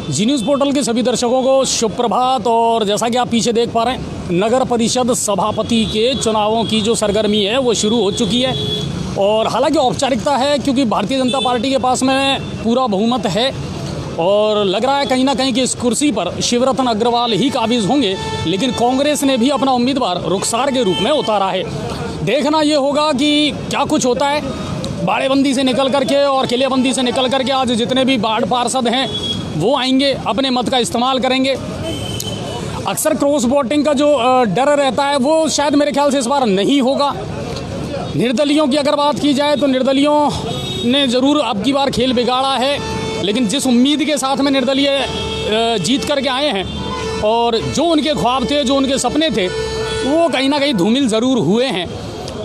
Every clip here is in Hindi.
जी न्यूज़ पोर्टल के सभी दर्शकों को शुभ प्रभात। और जैसा कि आप पीछे देख पा रहे हैं, नगर परिषद सभापति के चुनावों की जो सरगर्मी है वो शुरू हो चुकी है। और हालांकि औपचारिकता है क्योंकि भारतीय जनता पार्टी के पास में पूरा बहुमत है और लग रहा है कहीं ना कहीं कि इस कुर्सी पर शिवरतन अग्रवाल ही काबिज होंगे, लेकिन कांग्रेस ने भी अपना उम्मीदवार रुखसार के रूप में उतारा है। देखना ये होगा कि क्या कुछ होता है। बाड़ेबंदी से निकल करके और किलेबंदी से निकल करके आज जितने भी वार्ड पार्षद हैं वो आएंगे, अपने मत का इस्तेमाल करेंगे। अक्सर क्रॉस वोटिंग का जो डर रहता है वो शायद मेरे ख्याल से इस बार नहीं होगा। निर्दलियों की अगर बात की जाए तो निर्दलियों ने ज़रूर अब की बार खेल बिगाड़ा है, लेकिन जिस उम्मीद के साथ में निर्दलीय जीत करके आए हैं और जो उनके ख्वाब थे, जो उनके सपने थे, वो कहीं ना कहीं धूमिल ज़रूर हुए हैं।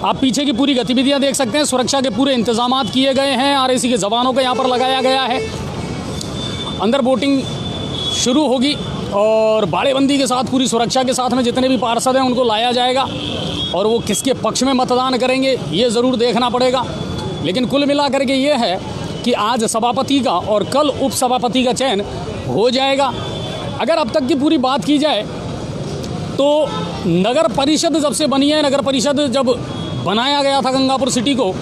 आप पीछे की पूरी गतिविधियां देख सकते हैं। सुरक्षा के पूरे इंतजामात किए गए हैं, आरएसी के जवानों को यहाँ पर लगाया गया है। अंदर वोटिंग शुरू होगी और बाड़ेबंदी के साथ पूरी सुरक्षा के साथ में जितने भी पार्षद हैं उनको लाया जाएगा और वो किसके पक्ष में मतदान करेंगे ये ज़रूर देखना पड़ेगा। लेकिन कुल मिलाकर के ये है कि आज सभापति का और कल उपसभापति का चयन हो जाएगा। अगर अब तक की पूरी बात की जाए तो नगर परिषद जब से बनी है, नगर परिषद जब बनाया गया था गंगापुर सिटी को,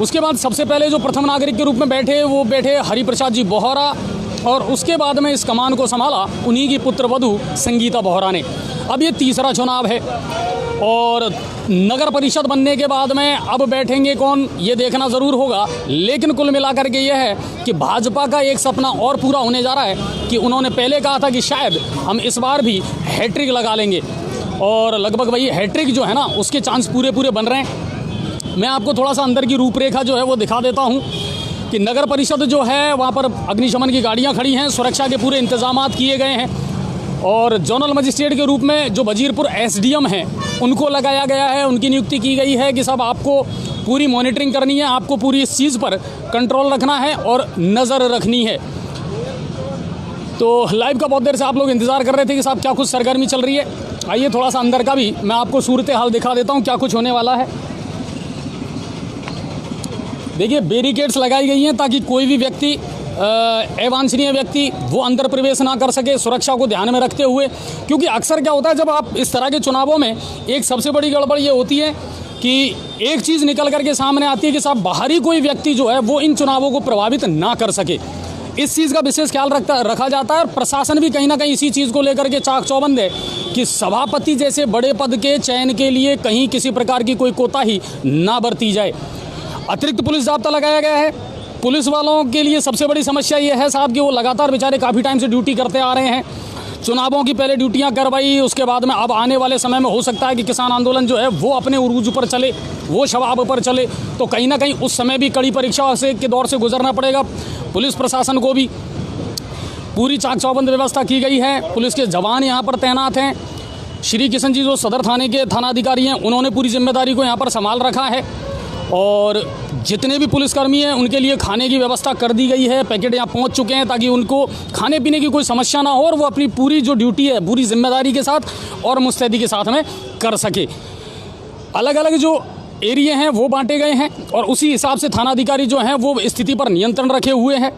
उसके बाद सबसे पहले जो प्रथम नागरिक के रूप में बैठे बैठे हरिप्रसाद जी बोहरा, और उसके बाद में इस कमान को संभाला उन्हीं की पुत्र वधू संगीता बोहरा ने। अब ये तीसरा चुनाव है और नगर परिषद बनने के बाद में अब बैठेंगे कौन ये देखना ज़रूर होगा। लेकिन कुल मिलाकर के ये है कि भाजपा का एक सपना और पूरा होने जा रहा है कि उन्होंने पहले कहा था कि शायद हम इस बार भी हैट्रिक लगा लेंगे और लगभग वही हैट्रिक जो है ना उसके चांस पूरे बन रहे हैं। मैं आपको थोड़ा सा अंदर की रूपरेखा जो है वो दिखा देता हूँ कि नगर परिषद जो है वहाँ पर अग्निशमन की गाड़ियाँ खड़ी हैं, सुरक्षा के पूरे इंतजामात किए गए हैं और जोनल मजिस्ट्रेट के रूप में जो वजीरपुर एसडीएम हैं उनको लगाया गया है। उनकी नियुक्ति की गई है कि सब आपको पूरी मॉनिटरिंग करनी है, आपको पूरी इस चीज़ पर कंट्रोल रखना है और नज़र रखनी है। तो लाइव का बहुत देर से आप लोग इंतज़ार कर रहे थे कि साहब क्या कुछ सरगर्मी चल रही है। आइए थोड़ा सा अंदर का भी मैं आपको सूरत हाल दिखा देता हूँ क्या कुछ होने वाला है। देखिए बैरिकेड्स लगाई गई हैं ताकि कोई भी व्यक्ति अवांछनीय व्यक्ति वो अंदर प्रवेश ना कर सके, सुरक्षा को ध्यान में रखते हुए। क्योंकि अक्सर क्या होता है जब आप इस तरह के चुनावों में, एक सबसे बड़ी गड़बड़ ये होती है कि एक चीज़ निकल करके सामने आती है कि साहब बाहरी कोई व्यक्ति जो है वो इन चुनावों को प्रभावित ना कर सके। इस चीज़ का विशेष ख्याल रखा जाता है और प्रशासन भी कहीं ना कहीं इसी चीज़ को लेकर के चाक चौबंद है कि सभापति जैसे बड़े पद के चयन के लिए कहीं किसी प्रकार की कोई कोताही ना बरती जाए। अतिरिक्त पुलिस जाब्ता लगाया गया है। पुलिस वालों के लिए सबसे बड़ी समस्या ये है साहब कि वो लगातार बेचारे काफ़ी टाइम से ड्यूटी करते आ रहे हैं। चुनावों की पहले ड्यूटियां करवाई, उसके बाद में अब आने वाले समय में हो सकता है कि किसान आंदोलन जो है वो अपने उरूज पर चले, वो शबाब पर चले, तो कहीं ना कहीं उस समय भी कड़ी परीक्षा से के दौर से गुजरना पड़ेगा। पुलिस प्रशासन को भी पूरी चाक चौबंद व्यवस्था की गई है। पुलिस के जवान यहाँ पर तैनात हैं। श्री किशन जी जो सदर थाने के थानाधिकारी हैं उन्होंने पूरी जिम्मेदारी को यहाँ पर संभाल रखा है और जितने भी पुलिसकर्मी हैं उनके लिए खाने की व्यवस्था कर दी गई है। पैकेट यहाँ पहुँच चुके हैं ताकि उनको खाने पीने की कोई समस्या ना हो और वो अपनी पूरी जो ड्यूटी है पूरी जिम्मेदारी के साथ और मुस्तैदी के साथ में कर सके। अलग अलग जो एरिए हैं वो बांटे गए हैं और उसी हिसाब से थानाधिकारी जो हैं वो स्थिति पर नियंत्रण रखे हुए हैं।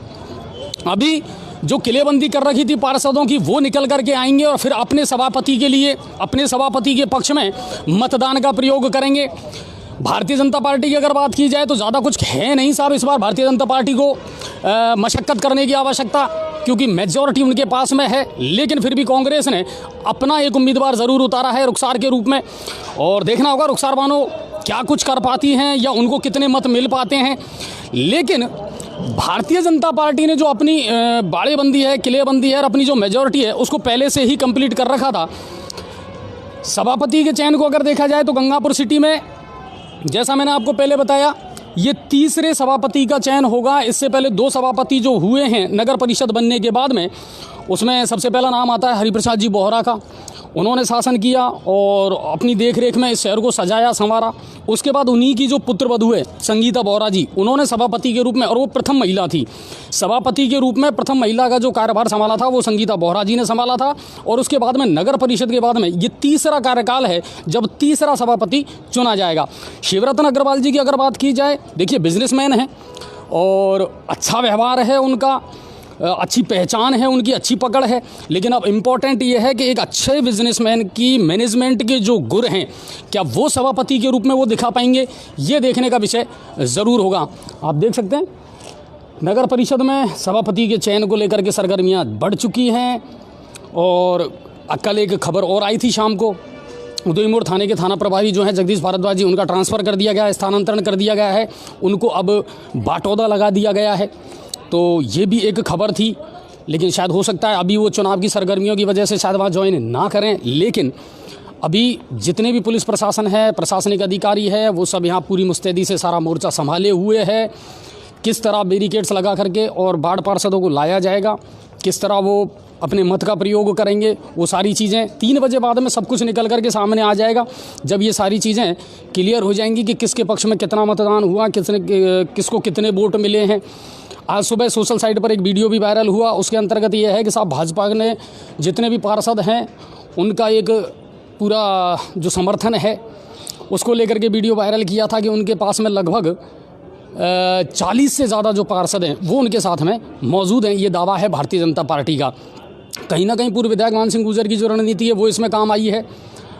अभी जो किलेबंदी कर रखी थी पार्षदों की वो निकल करके आएंगे और फिर अपने सभापति के लिए, अपने सभापति के पक्ष में मतदान का प्रयोग करेंगे। भारतीय जनता पार्टी की अगर बात की जाए तो ज़्यादा कुछ है नहीं साहब इस बार भारतीय जनता पार्टी को मशक्क़त करने की आवश्यकता, क्योंकि मेजॉरिटी उनके पास में है। लेकिन फिर भी कांग्रेस ने अपना एक उम्मीदवार ज़रूर उतारा है रुखसार के रूप में और देखना होगा रुखसार बानो क्या कुछ कर पाती हैं या उनको कितने मत मिल पाते हैं। लेकिन भारतीय जनता पार्टी ने जो अपनी बाड़ेबंदी है, किलेबंदी है और अपनी जो मेजॉरिटी है उसको पहले से ही कंप्लीट कर रखा था। सभापति के चयन को अगर देखा जाए तो गंगापुर सिटी में जैसा मैंने आपको पहले बताया ये तीसरे सभापति का चयन होगा। इससे पहले 2 सभापति जो हुए हैं नगर परिषद बनने के बाद में, उसमें सबसे पहला नाम आता है हरिप्रसाद जी बोहरा का। उन्होंने शासन किया और अपनी देखरेख में इस शहर को सजाया संवारा। उसके बाद उन्हीं की जो पुत्र वधू है संगीता बोहरा जी, उन्होंने सभापति के रूप में, और वो प्रथम महिला थी, सभापति के रूप में प्रथम महिला का जो कार्यभार संभाला था वो संगीता बोहरा जी ने संभाला था। और उसके बाद में नगर परिषद के बाद में ये तीसरा कार्यकाल है जब तीसरा सभापति चुना जाएगा। शिवरतन अग्रवाल जी की अगर बात की जाए, देखिए बिजनेसमैन हैं और अच्छा व्यवहार है उनका, अच्छी पहचान है, उनकी अच्छी पकड़ है। लेकिन अब इम्पॉर्टेंट ये है कि एक अच्छे बिजनेसमैन की मैनेजमेंट के जो गुण हैं, क्या वो सभापति के रूप में वो दिखा पाएंगे, ये देखने का विषय ज़रूर होगा। आप देख सकते हैं नगर परिषद में सभापति के चयन को लेकर के सरगर्मियाँ बढ़ चुकी हैं। और कल एक खबर और आई थी शाम को, उदयपुर थाने के थाना प्रभारी जो हैं जगदीश भारद्वाज जी, उनका ट्रांसफ़र कर दिया गया है, स्थानांतरण कर दिया गया है, उनको अब बाटौदा लगा दिया गया है। तो ये भी एक खबर थी। लेकिन शायद हो सकता है अभी वो चुनाव की सरगर्मियों की वजह से शायद वहाँ ज्वाइन ना करें। लेकिन अभी जितने भी पुलिस प्रशासन है, प्रशासनिक अधिकारी है, वो सब यहाँ पूरी मुस्तैदी से सारा मोर्चा संभाले हुए है। किस तरह बैरिकेड्स लगा करके और वार्ड पार्षदों को लाया जाएगा, किस तरह वो अपने मत का प्रयोग करेंगे, वो सारी चीज़ें 3 बजे बाद में सब कुछ निकल करके सामने आ जाएगा। जब ये सारी चीज़ें क्लियर हो जाएंगी कि किसके पक्ष में कितना मतदान हुआ, किसको कितने वोट मिले हैं। आज सुबह सोशल साइट पर एक वीडियो भी वायरल हुआ, उसके अंतर्गत ये है कि साहब भाजपा ने जितने भी पार्षद हैं उनका एक पूरा जो समर्थन है उसको लेकर के वीडियो वायरल किया था कि उनके पास में लगभग 40 से ज़्यादा जो पार्षद हैं वो उनके साथ में मौजूद हैं। ये दावा है भारतीय जनता पार्टी का। कहीं ना कहीं पूर्व विधायक मान सिंह गुर्जर की जो रणनीति है वो इसमें काम आई है।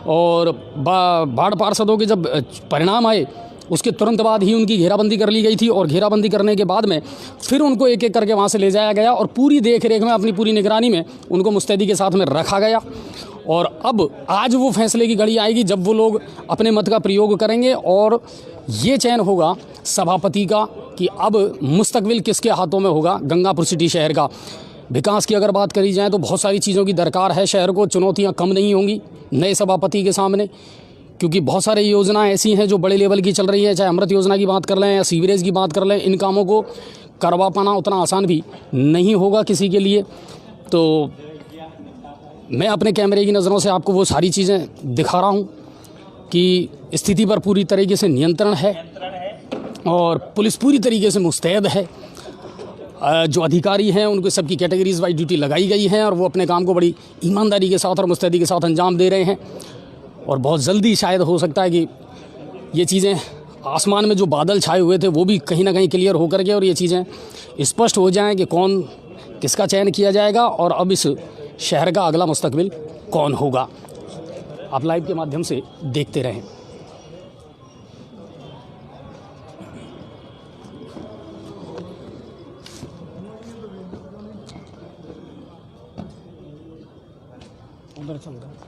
और वार्ड पार्षदों के जब परिणाम आए उसके तुरंत बाद ही उनकी घेराबंदी कर ली गई थी। और घेराबंदी करने के बाद में फिर उनको एक एक करके वहाँ से ले जाया गया और पूरी देख रेख में, अपनी पूरी निगरानी में उनको मुस्तैदी के साथ में रखा गया। और अब आज वो फैसले की घड़ी आएगी जब वो लोग अपने मत का प्रयोग करेंगे और ये चयन होगा सभापति का कि अब मुस्तकबिल किसके हाथों में होगा गंगापुर सिटी शहर का। विकास की अगर बात करी जाए तो बहुत सारी चीज़ों की दरकार है, शहर को चुनौतियां कम नहीं होंगी नए सभापति के सामने, क्योंकि बहुत सारी योजनाएं ऐसी हैं जो बड़े लेवल की चल रही हैं। चाहे अमृत योजना की बात कर लें या सीवरेज की बात कर लें, इन कामों को करवा पाना उतना आसान भी नहीं होगा किसी के लिए। तो मैं अपने कैमरे की नज़रों से आपको वो सारी चीज़ें दिखा रहा हूँ कि स्थिति पर पूरी तरीके से नियंत्रण है और पुलिस पूरी तरीके से मुस्तैद है। जो अधिकारी हैं उनको सबकी कैटेगरीज वाइज ड्यूटी लगाई गई है और वो अपने काम को बड़ी ईमानदारी के साथ और मुस्तैदी के साथ अंजाम दे रहे हैं। और बहुत जल्दी शायद हो सकता है कि ये चीज़ें, आसमान में जो बादल छाए हुए थे वो भी कहीं ना कहीं क्लियर होकर के और ये चीज़ें स्पष्ट हो जाएं कि कौन किसका चयन किया जाएगा और अब इस शहर का अगला मुस्तकबिल कौन होगा। आप लाइव के माध्यम से देखते रहें। उधर चल रहा है।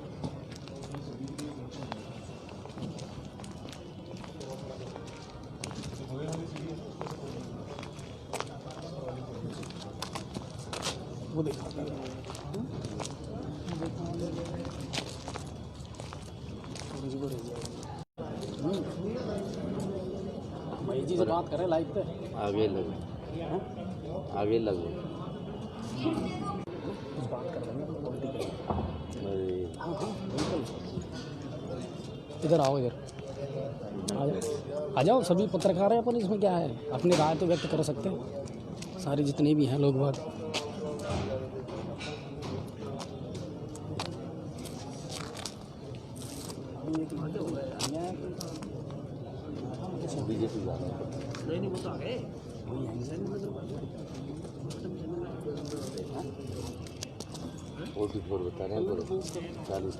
वो देखा भाई जी से बात करें लाइव पे। आगे लगो, आगे लगो, कुछ बात कर रहे हैं। हाँ बिल्कुल, इधर आओ, इधर आ जाओ। सभी पत्रकार हैं अपन, इसमें क्या है, अपनी राय तो व्यक्त कर सकते हैं सारे जितने भी हैं लोग बाग। बीजेपी नहीं वो तो आ गए, और भी बता रहे हैं 40